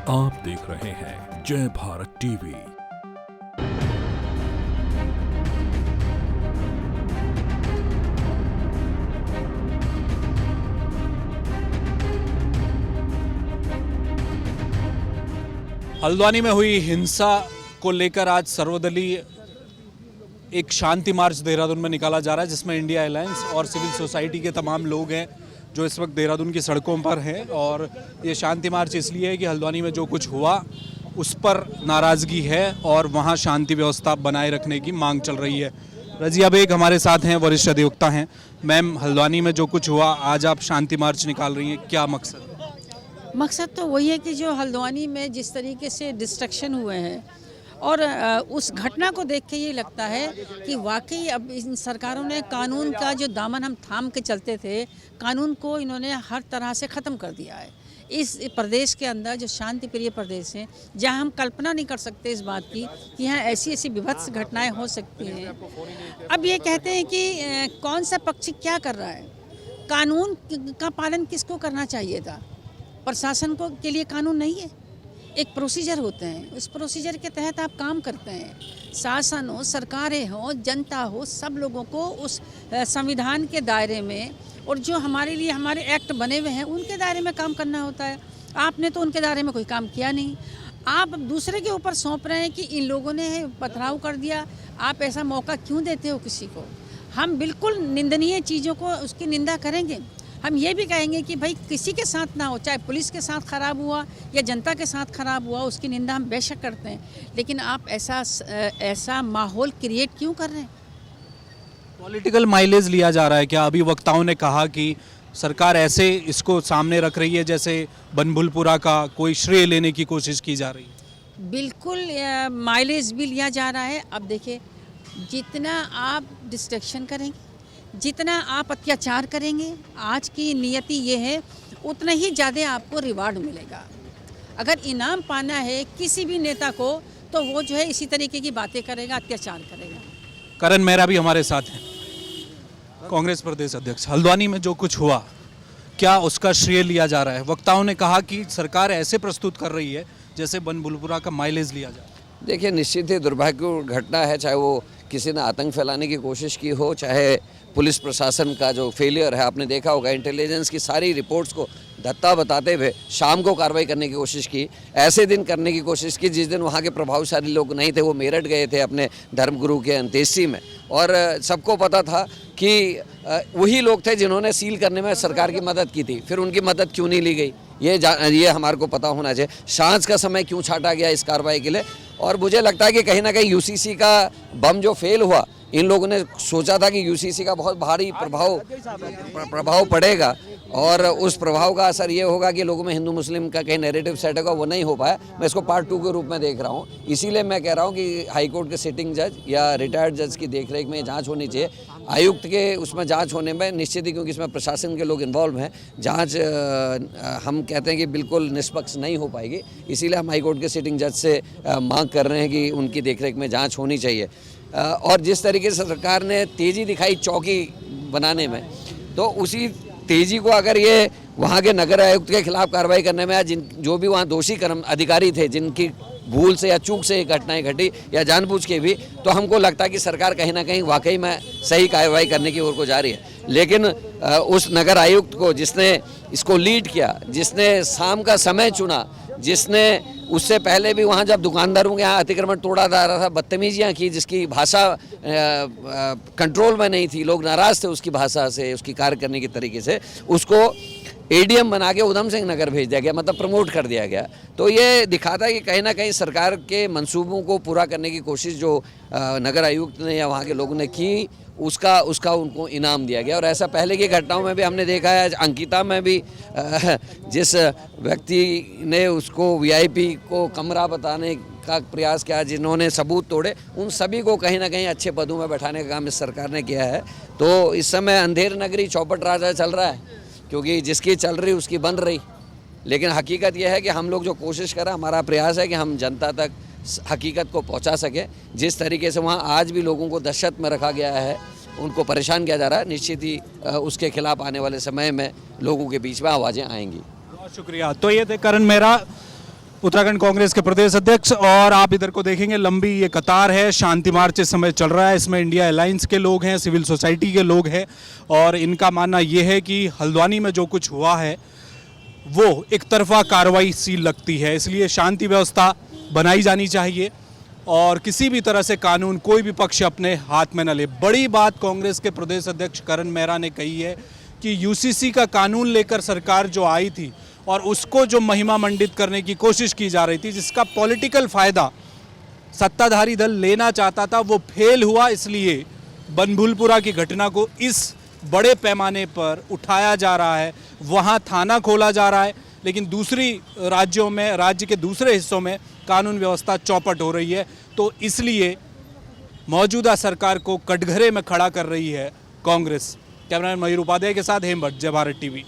आप देख रहे हैं जय भारत टीवी। हल्द्वानी में हुई हिंसा को लेकर आज सर्वदलीय एक शांति मार्च देहरादून में निकाला जा रहा है, जिसमें इंडिया अलायंस और सिविल सोसाइटी के तमाम लोग हैं जो इस वक्त देहरादून की सड़कों पर हैं। और ये शांति मार्च इसलिए है कि हल्द्वानी में जो कुछ हुआ उस पर नाराज़गी है और वहाँ शांति व्यवस्था बनाए रखने की मांग चल रही है। रजिया बेग हमारे साथ हैं, वरिष्ठ अधिवक्ता हैं। मैम, हल्द्वानी में जो कुछ हुआ, आज आप शांति मार्च निकाल रही हैं, क्या मकसद? मकसद तो वही है कि जो हल्द्वानी में जिस तरीके से डिस्ट्रक्शन हुए हैं और उस घटना को देख के ये लगता है कि वाकई अब इन सरकारों ने कानून का जो दामन हम थाम के चलते थे, कानून को इन्होंने हर तरह से ख़त्म कर दिया है। इस प्रदेश के अंदर जो शांति प्रिय प्रदेश है, जहां हम कल्पना नहीं कर सकते इस बात की कि यहाँ ऐसी ऐसी विभत्स घटनाएं हो सकती हैं। अब ये कहते हैं कि कौन सा पक्ष क्या कर रहा है, कानून का पालन किसको करना चाहिए था? प्रशासन को के लिए कानून नहीं है, एक प्रोसीजर होते हैं, उस प्रोसीजर के तहत आप काम करते हैं। शासन हो, सरकारें हो, जनता हो, सब लोगों को उस संविधान के दायरे में और जो हमारे लिए हमारे एक्ट बने हुए हैं उनके दायरे में काम करना होता है। आपने तो उनके दायरे में कोई काम किया नहीं, आप दूसरे के ऊपर सौंप रहे हैं कि इन लोगों ने पथराव कर दिया। आप ऐसा मौका क्यों देते हो किसी को? हम बिल्कुल निंदनीय चीज़ों को उसकी निंदा करेंगे। हम ये भी कहेंगे कि भाई किसी के साथ ना हो, चाहे पुलिस के साथ ख़राब हुआ या जनता के साथ ख़राब हुआ, उसकी निंदा हम बेशक करते हैं, लेकिन आप ऐसा माहौल क्रिएट क्यों कर रहे हैं? पॉलिटिकल माइलेज लिया जा रहा है क्या? अभी वक्ताओं ने कहा कि सरकार ऐसे इसको सामने रख रही है जैसे बनभुलपुरा का कोई श्रेय लेने की कोशिश की जा रही है। बिल्कुल माइलेज भी लिया जा रहा है। अब देखिए, जितना आप डिस्ट्रैक्शन करेंगे, जितना आप अत्याचार करेंगे, आज की नियति ये है, उतना ही ज़्यादा आपको रिवार्ड मिलेगा। अगर इनाम पाना है किसी भी नेता को, तो वो जो है इसी तरीके की बातें करेगा, अत्याचार करेगा। करण मेहरा भी हमारे साथ हैं, कांग्रेस प्रदेश अध्यक्ष। हल्द्वानी में जो कुछ हुआ, क्या उसका श्रेय लिया जा रहा है? वक्ताओं ने कहा कि सरकार ऐसे प्रस्तुत कर रही है जैसे बनभुलपुरा का माइलेज लिया जाए। देखिए, निश्चित ही दुर्भाग्यपूर्ण घटना है, चाहे वो किसी ने आतंक फैलाने की कोशिश की हो, चाहे पुलिस प्रशासन का जो फेलियर है। आपने देखा होगा इंटेलिजेंस की सारी रिपोर्ट्स को धत्ता बताते हुए शाम को कार्रवाई करने की कोशिश की, ऐसे दिन करने की कोशिश की जिस दिन वहाँ के प्रभावशाली लोग नहीं थे। वो मेरठ गए थे अपने धर्मगुरु के अंत्येष्टि में, और सबको पता था कि वही लोग थे जिन्होंने सील करने में सरकार की मदद की थी। फिर उनकी मदद क्यों नहीं ली गई, ये हमारे को पता होना चाहिए। सांझ का समय क्यों छाटा गया इस कार्रवाई के लिए? और मुझे लगता है कि कहीं ना कहीं यूसीसी का बम जो फेल हुआ, इन लोगों ने सोचा था कि यूसीसी का बहुत भारी प्रभाव पड़ेगा और उस प्रभाव का असर ये होगा कि लोगों में हिंदू मुस्लिम का कहीं नैरेटिव सेट होगा, वो नहीं हो पाया। मैं इसको पार्ट 2 के रूप में देख रहा हूँ। इसीलिए मैं कह रहा हूँ कि हाईकोर्ट के सिटिंग जज या रिटायर्ड जज की देखरेख में जांच होनी चाहिए। आयुक्त के उसमें जांच होने में निश्चित ही, क्योंकि इसमें प्रशासन के लोग इन्वॉल्व हैं, जांच हम कहते हैं कि बिल्कुल निष्पक्ष नहीं हो पाएगी। इसीलिए हम हाईकोर्ट के सिटिंग जज से मांग कर रहे हैं कि उनकी देखरेख में जाँच होनी चाहिए। और जिस तरीके से सरकार ने तेज़ी दिखाई चौकी बनाने में, तो उसी तेज़ी को अगर ये वहाँ के नगर आयुक्त के खिलाफ कार्रवाई करने में, जो भी वहाँ दोषी कर्म अधिकारी थे जिनकी भूल से या चूक से घटनाएं घटी या जानबूझ के भी, तो हमको लगता है कि सरकार कहीं ना कहीं वाकई में सही कार्रवाई करने की ओर को जा रही है। लेकिन उस नगर आयुक्त को जिसने इसको लीड किया, जिसने शाम का समय चुना, जिसने उससे पहले भी वहाँ जब दुकानदारों के यहाँ अतिक्रमण तोड़ा जा रहा था, बदतमीजियाँ की, जिसकी भाषा कंट्रोल में नहीं थी, लोग नाराज़ थे उसकी भाषा से, उसकी कार्य करने के तरीके से, उसको एडीएम बना के उधम सिंह नगर भेज दिया गया, मतलब प्रमोट कर दिया गया। तो ये दिखाता है कि कहीं ना कहीं सरकार के मंसूबों को पूरा करने की कोशिश जो नगर आयुक्त ने या वहाँ के लोगों ने की, उसका उनको इनाम दिया गया। और ऐसा पहले की घटनाओं में भी हमने देखा है। अंकिता में भी जिस व्यक्ति ने उसको वीआईपी को कमरा बताने का प्रयास किया, जिन्होंने सबूत तोड़े, उन सभी को कहीं ना कहीं अच्छे पदों में बैठाने का काम इस सरकार ने किया है। तो इस समय अंधेर नगरी चौपट राजा चल रहा है, क्योंकि जिसकी चल रही उसकी बन रही। लेकिन हकीकत यह है कि हम लोग जो कोशिश करें, हमारा प्रयास है कि हम जनता तक हकीकत को पहुंचा सके। जिस तरीके से वहाँ आज भी लोगों को दहशत में रखा गया है, उनको परेशान किया जा रहा है, निश्चित ही उसके खिलाफ आने वाले समय में लोगों के बीच में आवाज़ें आएंगी। बहुत शुक्रिया। तो ये थे करण मेहरा, उत्तराखंड कांग्रेस के प्रदेश अध्यक्ष। और आप इधर को देखेंगे, लंबी ये कतार है, शांति मार्च इस समय चल रहा है। इसमें इंडिया अलायंस के लोग हैं, सिविल सोसाइटी के लोग हैं, और इनका मानना ये है कि हल्द्वानी में जो कुछ हुआ है वो एक तरफा कार्रवाई सी लगती है, इसलिए शांति व्यवस्था बनाई जानी चाहिए और किसी भी तरह से कानून कोई भी पक्ष अपने हाथ में न ले। बड़ी बात कांग्रेस के प्रदेश अध्यक्ष करण मेहरा ने कही है कि यूसीसी का कानून लेकर सरकार जो आई थी और उसको जो महिमा मंडित करने की कोशिश की जा रही थी, जिसका पॉलिटिकल फ़ायदा सत्ताधारी दल लेना चाहता था, वो फेल हुआ। इसलिए बनभूलपुरा की घटना को इस बड़े पैमाने पर उठाया जा रहा है, वहाँ थाना खोला जा रहा है, लेकिन दूसरी राज्यों में, राज्य के दूसरे हिस्सों में कानून व्यवस्था चौपट हो रही है। तो इसलिए मौजूदा सरकार को कटघरे में खड़ा कर रही है कांग्रेस। कैमरामैन मयूर उपाध्याय के साथ हेम भट्ट, जय भारत टीवी।